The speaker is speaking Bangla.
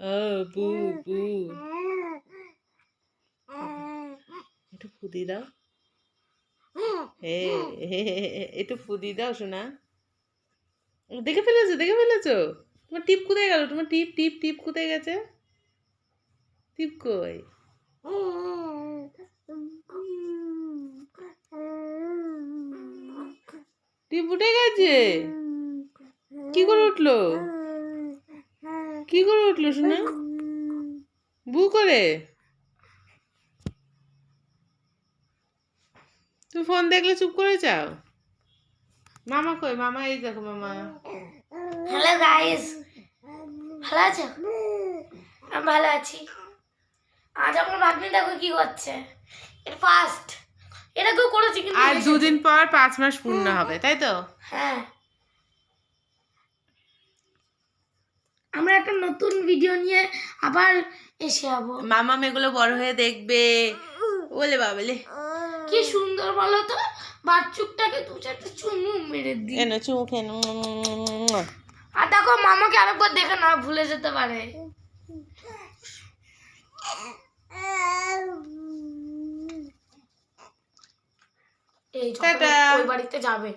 ও বু বু একটু ফুদি দাও, একটু ফুদি দাও শোনা। দেখে ফেলেছো, দেখে ফেলেছো। তোমার টিপ কোথায় গেল? তোমার টিপ টিপ টিপ কোথায় গেছে? টিপ কই? টিপ উঠে গেছে। কি করে উঠলো? কি করে উঠলো শোনা? বু করে? তুমি ফোন দেখলে চুপ করে যাও। মামা কই? মামা এই দেখো মামা। হ্যালো গাইস, ভালো আছো? আমি ভালো আছি। আজ আমার ভাগ্নি দেখো কি করছে। এটা ফার্স্ট, এটা কেউ করেছে কিন্তু আর দুদিন পর 5 মাস পূর্ণ হবে, তাই তো? হ্যাঁ, আমরা একটা নতুন ভিডিও নিয়ে আবার এসে যাবো। মামা এগুলো বড় হয়ে দেখবে। বলে বাবলে কি সুন্দর বলো তো, বাচ্চুকটাকে দু চারটে চুমু মেরে দিই। এনো চুমু খেয়ে আর দেখো মামাকে আরেকবার দেখে না ভুলে যেতে পারে। এই টাটা। ওই বাড়িতে যাবে